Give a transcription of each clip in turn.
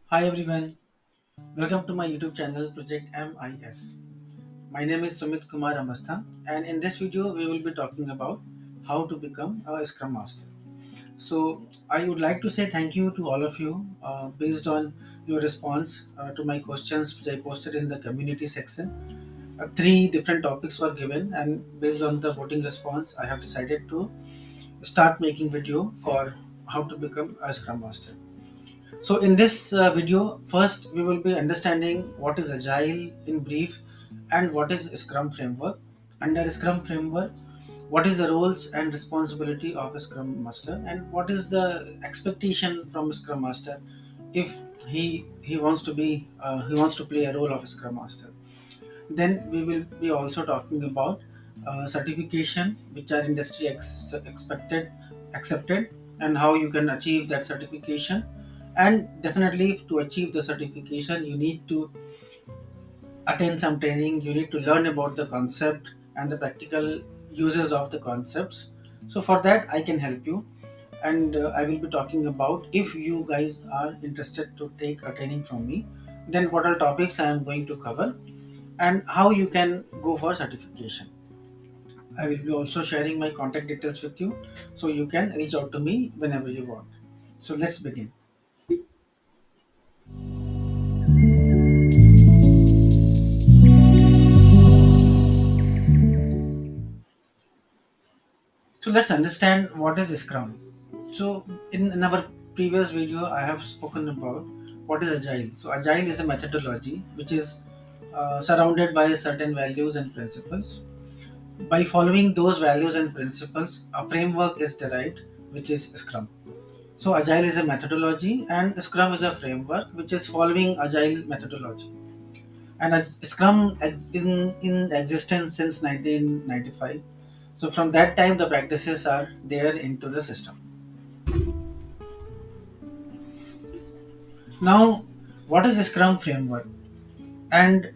Hi everyone, welcome to my YouTube channel Project MIS. My name is Sumit Kumar Amastha, and in this video we will be talking about how to become a Scrum Master. So I would like to say thank you to all of you based on your response to my questions which I posted in the community section. Three different topics were given, and based on the voting response I have decided to start making video for how to become a Scrum Master. So in this video, first we will be understanding what is Agile in brief and what is Scrum Framework. Under Scrum Framework, what is the roles and responsibility of a Scrum Master and what is the expectation from a Scrum Master if he wants to be he wants to play a role of a Scrum Master. Then we will be also talking about certification, which are industry expected, accepted, and how you can achieve that certification. And definitely, to achieve the certification, you need to attend some training. You need to learn about the concept and the practical uses of the concepts. So for that, I can help you, and I will be talking about if you guys are interested to take a training from me, then what are topics I am going to cover and how you can go for certification. I will be also sharing my contact details with you so you can reach out to me whenever you want. So let's begin. So let's understand what is Scrum. So in our previous video, I have spoken about what is Agile. So Agile is a methodology which is surrounded by certain values and principles. By following those values and principles, a framework is derived, which is Scrum. So Agile is a methodology and Scrum is a framework which is following Agile methodology. And Scrum is in existence since 1995. So from that time, the practices are there into the system. Now, what is the Scrum framework and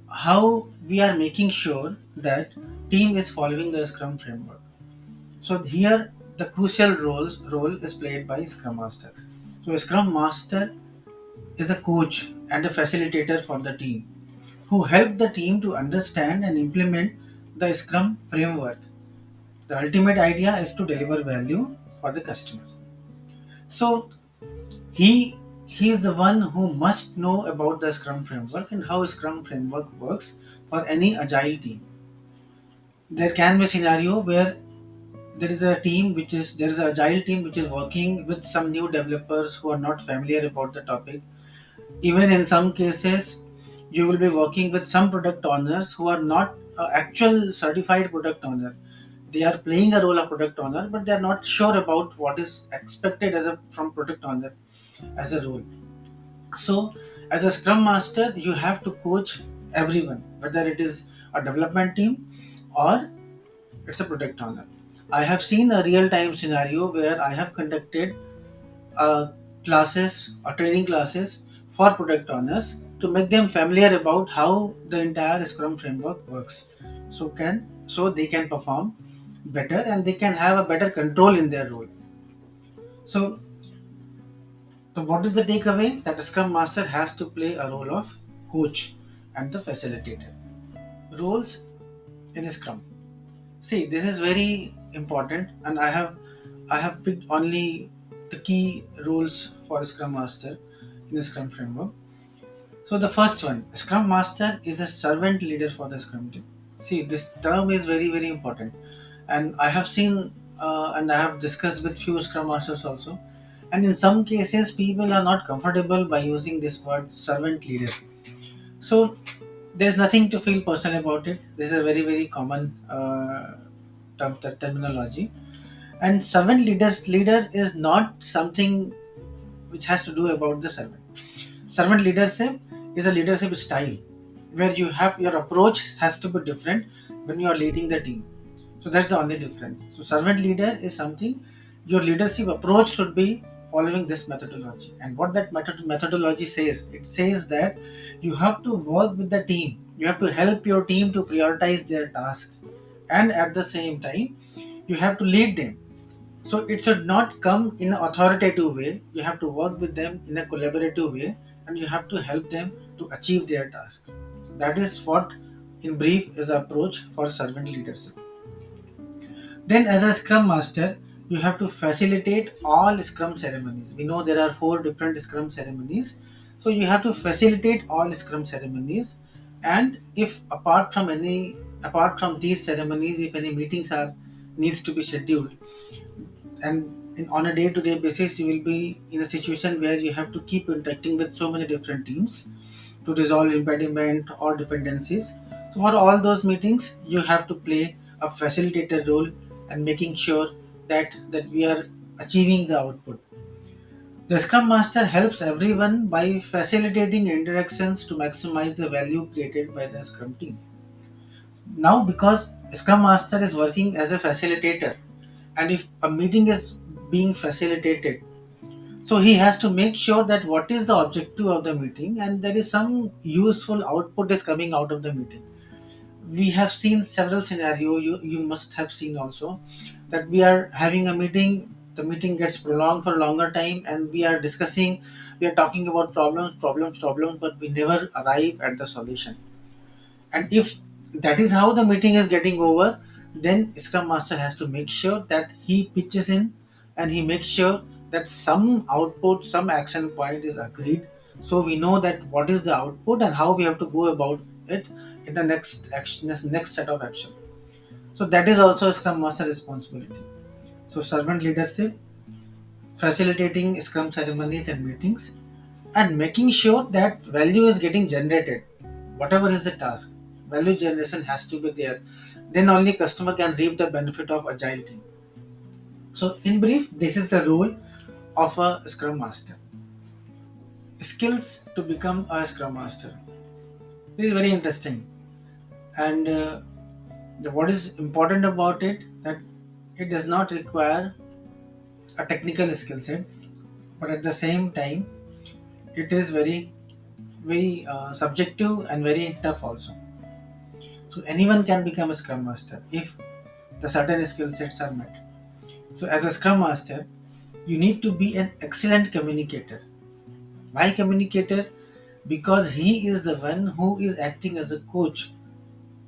how we are making sure that team is following the Scrum framework? So here, the crucial role is played by Scrum Master. So Scrum Master is a coach and a facilitator for the team who help the team to understand and implement the Scrum framework. The ultimate idea is to deliver value for the customer. So he he is the one who must know about the Scrum framework and how Scrum framework works for any agile team. There can be a scenario where there is an agile team which is working with some new developers who are not familiar about the topic. Even in some cases, you will be working with some product owners who are not actual certified product owner. They are playing a role of product owner, but they are not sure about what is expected from product owner as a role. So, as a Scrum Master, you have to coach everyone, whether it is a development team or it's a product owner. I have seen a real time scenario where I have conducted classes or training classes for product owners to make them familiar about how the entire Scrum framework works. So they can perform better and they can have a better control in their role. So, so what is the takeaway? That Scrum Master has to play a role of coach and the facilitator. Roles in Scrum. See, this is very important, and I have picked only the key roles for Scrum Master in the Scrum framework. So the first one, Scrum Master is a servant leader for the Scrum team. See, this term is very very important, and I have seen and I have discussed with few Scrum Masters also, and in some cases people are not comfortable by using this word servant leader. So there's nothing to feel personal about it. This is a very very common terminology. And servant leader is not something which has to do about the servant. Servant leadership is a leadership style where you have your approach has to be different when you are leading the team. So that's the only difference. So servant leader is something your leadership approach should be following this methodology. And what that methodology says, it says that you have to work with the team. You have to help your team to prioritize their task, and at the same time, you have to lead them. So it should not come in an authoritative way. You have to work with them in a collaborative way and you have to help them to achieve their task. That is what, in brief, is the approach for servant leadership. Then, as a Scrum Master, you have to facilitate all Scrum ceremonies. We know there are four different Scrum ceremonies, so you have to facilitate all Scrum ceremonies. And if apart from these ceremonies, if any meetings are needs to be scheduled, and on a day-to-day basis, you will be in a situation where you have to keep interacting with so many different teams to resolve impediment or dependencies. So for all those meetings, you have to play a facilitator role and making sure that we are achieving the output. The Scrum Master helps everyone by facilitating interactions to maximize the value created by the Scrum team. Now, because Scrum Master is working as a facilitator, and if a meeting is being facilitated, so he has to make sure that what is the objective of the meeting and there is some useful output is coming out of the meeting. We have seen several scenarios, you must have seen also, that we are having a meeting, the meeting gets prolonged for a longer time and we are talking about problems, but we never arrive at the solution. And if that is how the meeting is getting over, then Scrum Master has to make sure that he pitches in and he makes sure that some output, some action point is agreed. So we know that what is the output and how we have to go about it in the next action, next set of action. So that is also Scrum Master responsibility. So servant leadership, facilitating Scrum ceremonies and meetings, and making sure that value is getting generated. Whatever is the task, value generation has to be there. Then only customer can reap the benefit of agile team. So in brief, this is the role of a Scrum Master. Skills to become a Scrum Master. This is very interesting. And what is important about it, that it does not require a technical skill set, but at the same time, it is very subjective and very tough also. So anyone can become a Scrum Master if the certain skill sets are met. So as a Scrum Master, you need to be an excellent communicator. Why communicator? Because he is the one who is acting as a coach.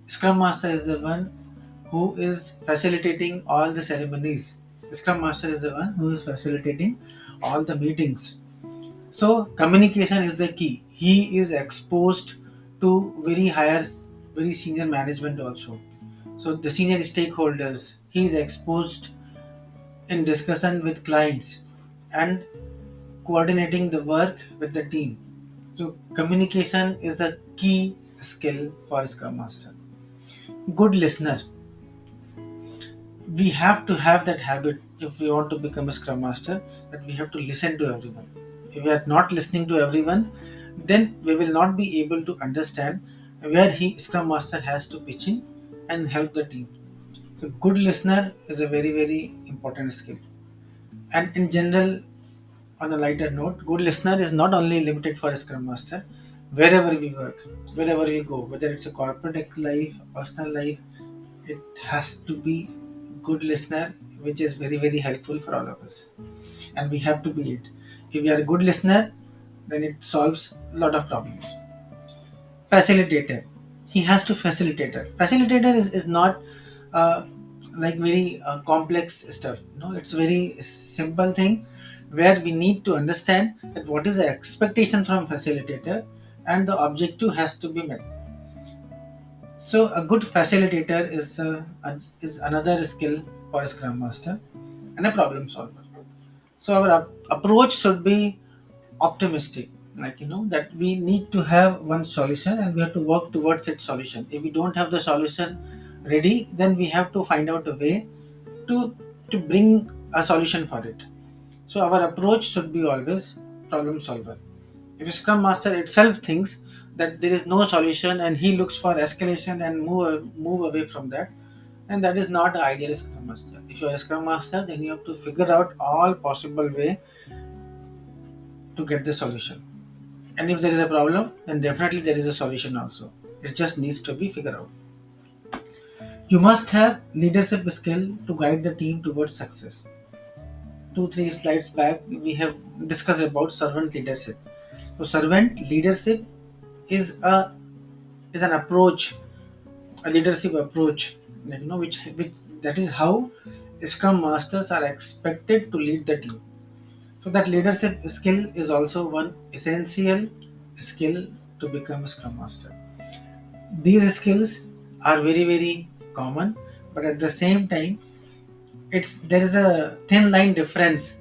Scrum Master is the one who is facilitating all the ceremonies. Scrum Master is the one who is facilitating all the meetings. So communication is the key. He is exposed to very senior management also. So the senior stakeholders, he is exposed in discussion with clients and coordinating the work with the team. So communication is a key skill for a Scrum Master. Good listener. We have to have that habit if we want to become a Scrum Master, that we have to listen to everyone. If we are not listening to everyone, then we will not be able to understand where he Scrum Master has to pitch in and help the team. So good listener is a very important skill. And in general, on a lighter note, good listener is not only limited for a Scrum Master. Wherever we work, wherever we go, whether it's a corporate life, personal life, it has to be good listener, which is very helpful for all of us. And we have to be it. If we are a good listener, then it solves a lot of problems. Facilitator. He has to facilitator. Facilitator is not uh, like very complex stuff. No, it's very simple thing where we need to understand that what is the expectation from facilitator and the objective has to be met. So a good facilitator is another skill for a Scrum Master and a problem solver. So our approach should be optimistic, like that we need to have one solution and we have to work towards that solution. If we don't have the solution ready, then we have to find out a way to bring a solution for it. So our approach should be always problem solver. If a Scrum Master itself thinks that there is no solution and he looks for escalation and move away from that, and that is not the ideal Scrum Master. If you are a Scrum Master, then you have to figure out all possible way to get the solution. And if there is a problem, then definitely there is a solution also. It just needs to be figured out. You must have leadership skill to guide the team towards success. 2 3 slides back, we have discussed about servant leadership. So servant leadership is a is an approach, a leadership approach, which that is how Scrum Masters are expected to lead the team. So that leadership skill is also one essential skill to become a Scrum Master. These skills are very common, but at the same time, it's there is a thin line difference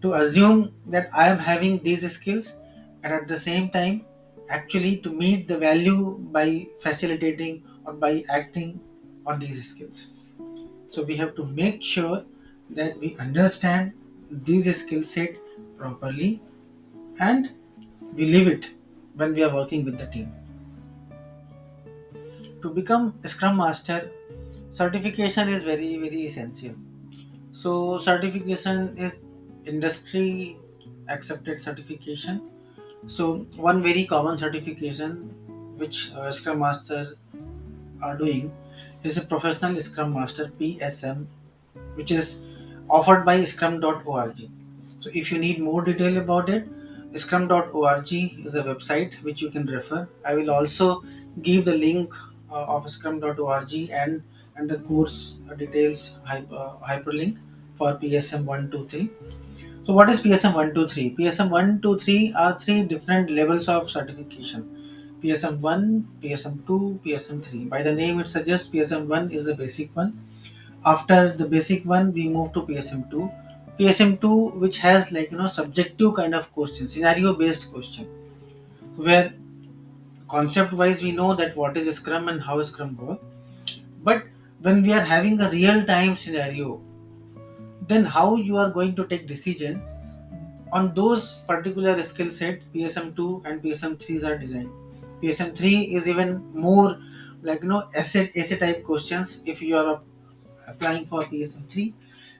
to assume that I am having these skills and at the same time actually to meet the value by facilitating or by acting on these skills. So we have to make sure that we understand these skill set properly and we live it when we are working with the team. To become a Scrum Master, certification is very essential. So certification is industry accepted certification. So one very common certification which Scrum Masters are doing is a Professional Scrum Master PSM, which is offered by scrum.org. So if you need more detail about it, scrum.org is the website which you can refer. I will also give the link of scrum.org and the course details hyperlink for PSM 123. So what is PSM 123? PSM 123 are three different levels of certification. PSM 1, PSM 2, PSM 3. By the name it suggests PSM 1 is the basic one. After the basic one, we move to PSM 2. PSM 2, which has subjective kind of question, scenario based question, where concept wise we know that what is Scrum and how Scrum work. But when we are having a real time scenario, then how you are going to take decision on those particular skill set. PSM2 and PSM3s are designed. PSM3 is even more essay type questions. If you are applying for PSM3,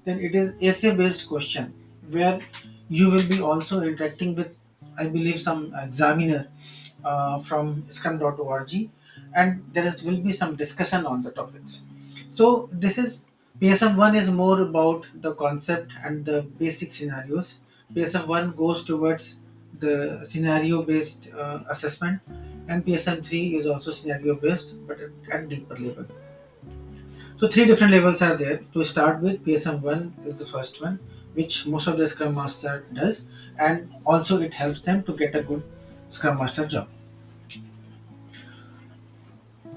then it is essay based question where you will be also interacting with, I believe, some examiner from scrum.org, and will be some discussion on the topics. So this is PSM1 is more about the concept and the basic scenarios. PSM1 goes towards the scenario based assessment, and PSM3 is also scenario based but at deeper level. So three different levels are there. To start with, PSM1 is the first one, which most of the Scrum Master does, and also it helps them to get a good Scrum Master job.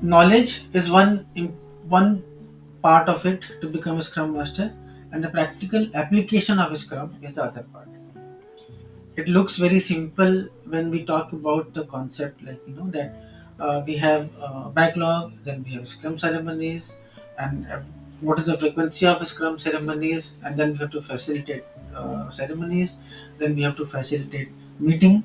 Knowledge is one part of it to become a Scrum Master, and the practical application of Scrum is the other part. It looks very simple when we talk about the concept, that we have backlog, then we have Scrum ceremonies, and what is the frequency of Scrum ceremonies, and then we have to facilitate ceremonies, then we have to facilitate meeting.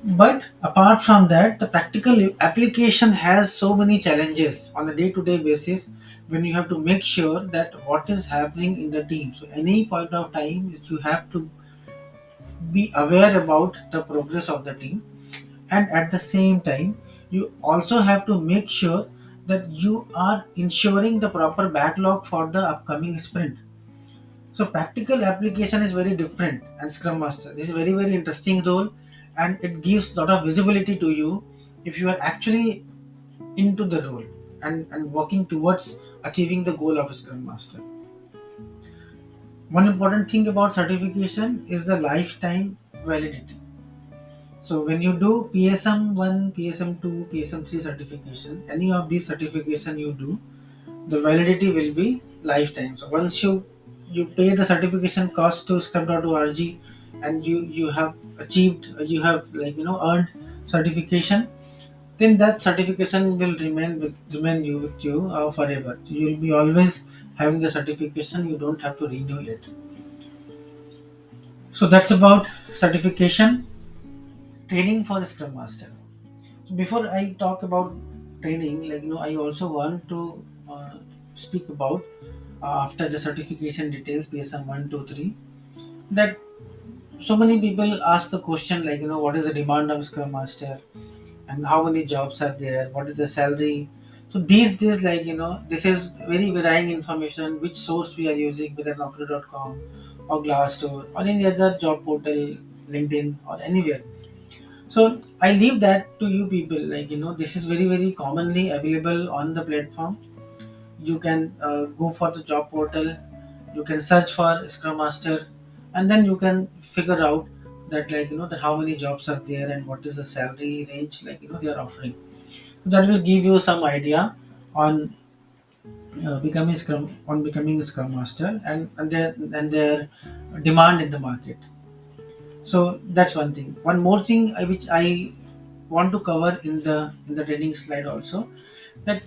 But apart from that, the practical application has so many challenges on a day-to-day basis when you have to make sure that what is happening in the team. So any point of time, you have to be aware about the progress of the team, and at the same time you also have to make sure that you are ensuring the proper backlog for the upcoming sprint. So practical application is very different, and Scrum Master, this is very interesting role, and it gives lot of visibility to you if you are actually into the role and working towards achieving the goal of a Scrum Master. One important thing about certification is the lifetime validity. So when you do PSM1, PSM2, PSM3 certification, any of these certification you do, the validity will be lifetime. So once you pay the certification cost to scrum.org and you have achieved, you have earned certification, then that certification will remain you with you forever. So you will be always having the certification. You don't have to renew it. So that's about certification. Training for Scrum Master. So before I talk about training, I also want to speak about after the certification details PSM 1, 2, 3, that so many people ask the question what is the demand of Scrum Master and how many jobs are there, what is the salary. So these days, this is very varying information which source we are using, whether Naukri.com or Glassdoor or any other job portal. LinkedIn or anywhere. So I leave that to you people. Like, this is very very commonly available on the platform. You can go for the job portal, you can search for Scrum Master, and then you can figure out that, like, that how many jobs are there and what is the salary range, like, they are offering. That will give you some idea on becoming a Scrum Master, and their demand in the market. So that's one thing. One more thing which I want to cover in the training slide also, that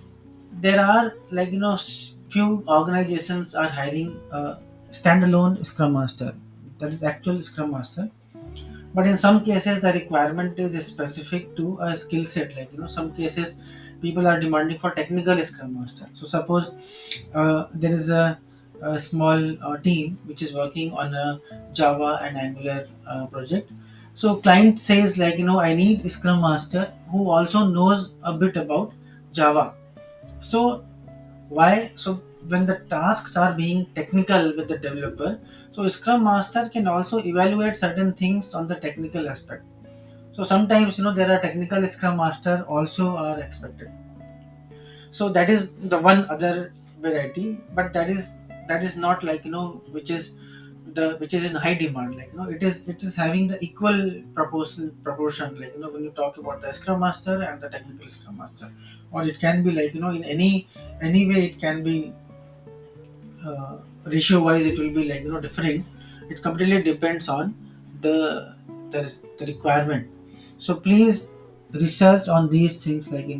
there are, like, few organizations are hiring a standalone Scrum Master, that is actual Scrum Master. But in some cases the requirement is specific to a skill set. Like, some cases people are demanding for technical Scrum Master. So suppose there is a small team which is working on a Java and Angular project. So client says, like, I need a Scrum Master who also knows a bit about Java. So why? So when the tasks are being technical with the developer, so Scrum Master can also evaluate certain things on the technical aspect. So sometimes, there are technical Scrum Master also are expected. So that is the one other variety, but that is not, like, which is in high demand. Like, it is having the equal proportion, like, when you talk about the Scrum Master and the technical Scrum Master. Or it can be, like, in any way it can be, ratio wise it will be, like, different. It completely depends on the the requirement. So please research on these things, like, in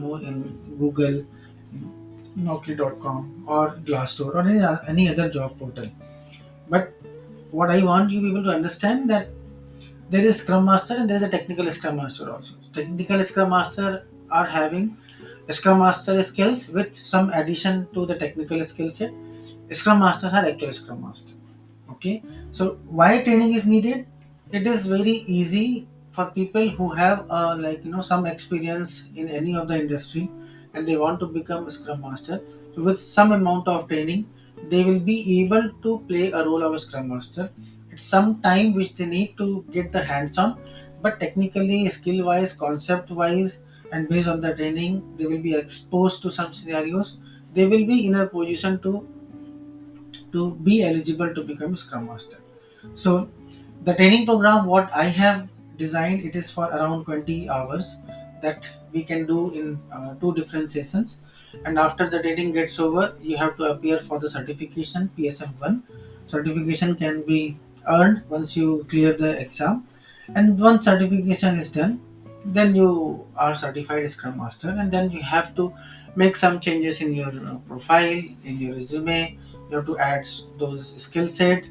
Google, in Naukri.com or Glassdoor or any other job portal. But what I want you people to understand, that there is Scrum Master and there is a technical Scrum Master also. Technical Scrum Master are having Scrum Master skills with some addition to the technical skill set. Scrum Masters are actual Scrum Master. Okay, so why training is needed? It is very easy for people who have, like, some experience in any of the industry, and they want to become a Scrum Master. So with some amount of training, they will be able to play a role of a Scrum Master. It's some time which they need to get the hands on, but technically, skill wise, concept wise, and based on the training, they will be exposed to some scenarios. They will be in a position to be eligible to become Scrum Master. So the training program what I have designed, it is for around 20 hours that we can do in two different sessions. And after the training gets over, you have to appear for the certification PSM1. Certification can be earned once you clear the exam, and once certification is done, then you are certified Scrum Master, and then you have to make some changes in your profile, in your resume. You have to add those skill set,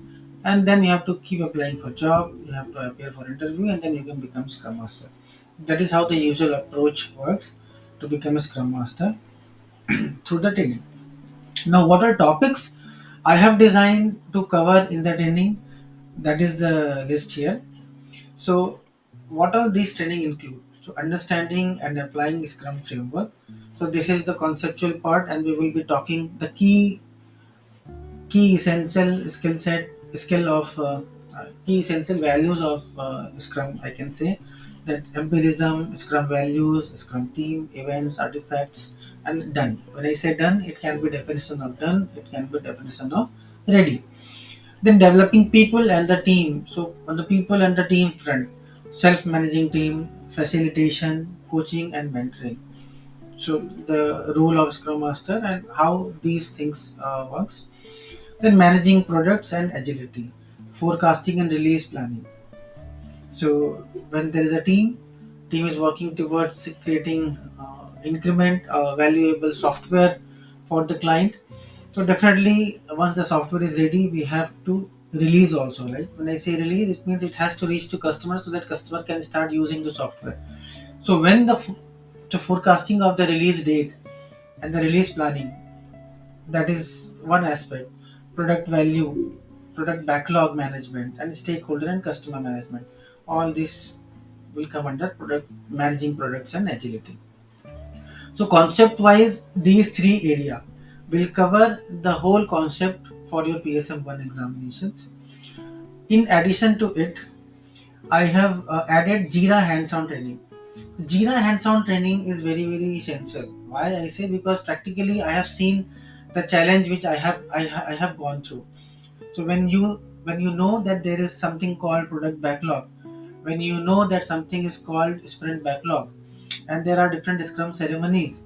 and then you have to keep applying for job. You have to appear for interview, and then you can become Scrum Master. That is how the usual approach works to become a Scrum Master through the training. Now, what are topics I have designed to cover in the training? That is the list here. So, what all these training include? So, understanding and applying Scrum Framework. So, this is the conceptual part, and we will be talking the key essential key essential values of Scrum. I can say that empirism, Scrum values, Scrum team, events, artifacts, and done. When I say done, it can be definition of done, it can be definition of ready. Then developing people and the team. So on the people and the team front, self-managing team, facilitation, coaching, and mentoring. So the role of Scrum Master and how these things works. Then managing products and agility, forecasting and release planning. So when there is a team is working towards creating increment valuable software for the client. So definitely, once the software is ready, we have to release also. Right? When I say release, it means it has to reach to customer so that customer can start using the software. So when the forecasting of the release date and the release planning, that is one aspect. Product value, product backlog management, and stakeholder and customer management. All this will come under product managing products and agility. So concept wise, these three area will cover the whole concept for your PSM1 examinations. In addition to it, I have added Jira hands-on training. Jira hands-on training is very essential. Why I say? Because practically I have seen the challenge which I have gone through. So when you know that there is something called product backlog, when you know that something is called sprint backlog, and there are different Scrum ceremonies,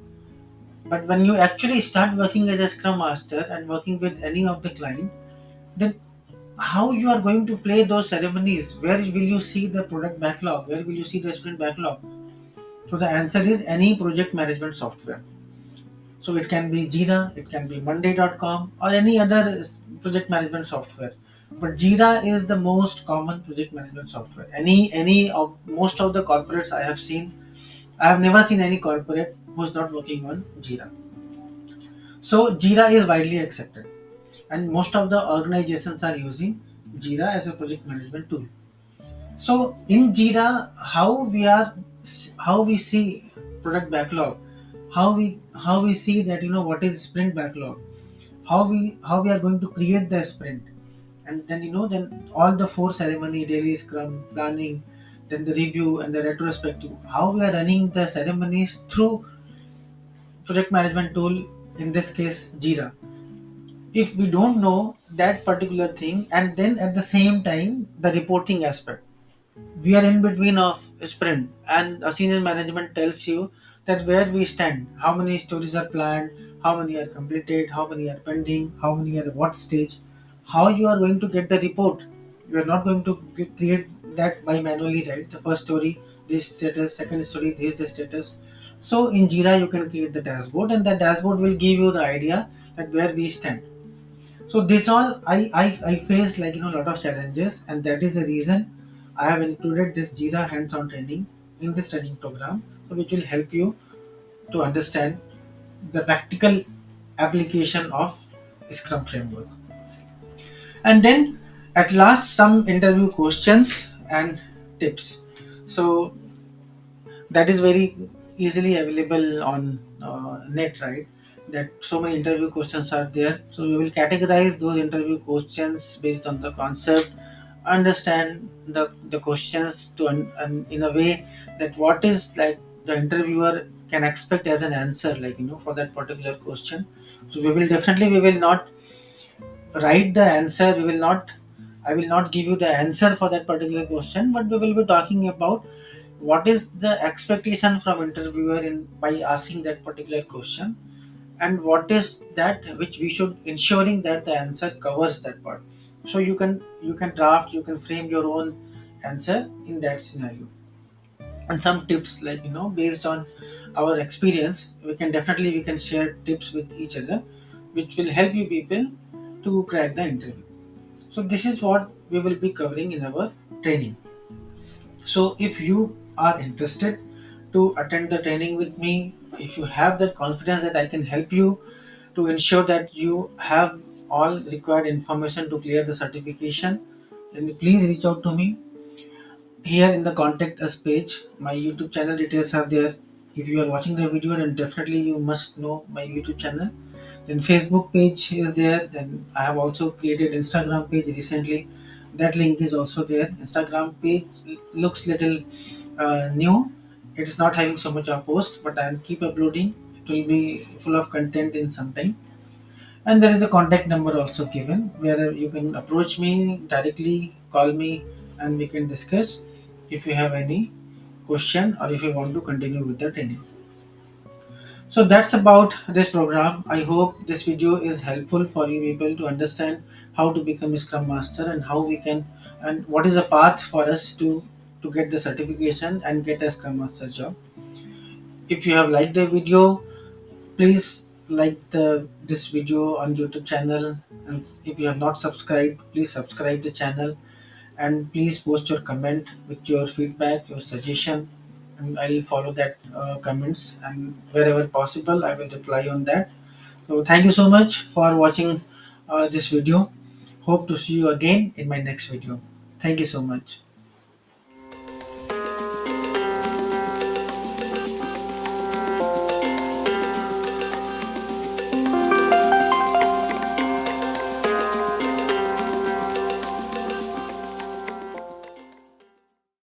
but when you actually start working as a Scrum Master and working with any of the client, then how you are going to play those ceremonies? Where will you see the product backlog? Where will you see the sprint backlog? So the answer is any project management software. So it can be Jira, it can be Monday.com or any other project management software. But Jira is the most common project management software. Any of most of the corporates I have seen, I have never seen any corporate who's not working on Jira. So Jira is widely accepted, and most of the organizations are using Jira as a project management tool. So in Jira, how we see product backlog, how we see that what is sprint backlog, how we are going to create the sprint, and then then all the four ceremony, daily scrum, planning, then the review and the retrospective, how we are running the ceremonies through project management tool, in this case Jira. If we don't know that particular thing, and then at the same time the reporting aspect, we are in between of sprint and a senior management tells you that where we stand, how many stories are planned, how many are completed, how many are pending, how many are at what stage, how you are going to get the report. You are not going to create that by manually, right? The first story, this status, second story, this is the status. So in Jira you can create the dashboard, and that dashboard will give you the idea that where we stand. So this all I faced, like a lot of challenges, and that is the reason I have included this Jira hands-on training in this training program, so which will help you to understand the practical application of Scrum framework. And then at last, some interview questions and tips. So that is very easily available on net, right? That so many interview questions are there, so we will categorize those interview questions based on the concept, understand the questions to in a way that what is like the interviewer can expect as an answer, like for that particular question. So we will not write the answer, we will not I will not give you the answer for that particular question, but we will be talking about what is the expectation from interviewer in by asking that particular question, and what is that which we should ensuring that the answer covers that part. So you can draft, you can frame your own answer in that scenario. And some tips, like based on our experience, we can share tips with each other, which will help you people to crack the interview. So this is what we will be covering in our training. So if you are interested to attend the training with me, if you have that confidence that I can help you to ensure that you have all required information to clear the certification, then please reach out to me. Here in the contact us page, my YouTube channel details are there. If you are watching the video, then definitely you must know my YouTube channel. Then Facebook page is there. Then I have also created Instagram page recently. That link is also there. Instagram page looks little new. It's not having so much of post, but I'll keep uploading. It will be full of content in some time. And there is a contact number also given where you can approach me directly, call me, and we can discuss if you have any question or if you want to continue with the training. So that's about this program. I hope this video is helpful for you people to understand how to become a Scrum Master and how we can, and what is the path for us to get the certification and get a Scrum Master job. If you have liked the video, please like the this video on YouTube channel, and if you have not subscribed, please subscribe the channel, and please post your comment with your feedback, your suggestion, and I'll follow that comments, and wherever possible I will reply on that. So thank you so much for watching this video. Hope to see you again in my next video. Thank you so much.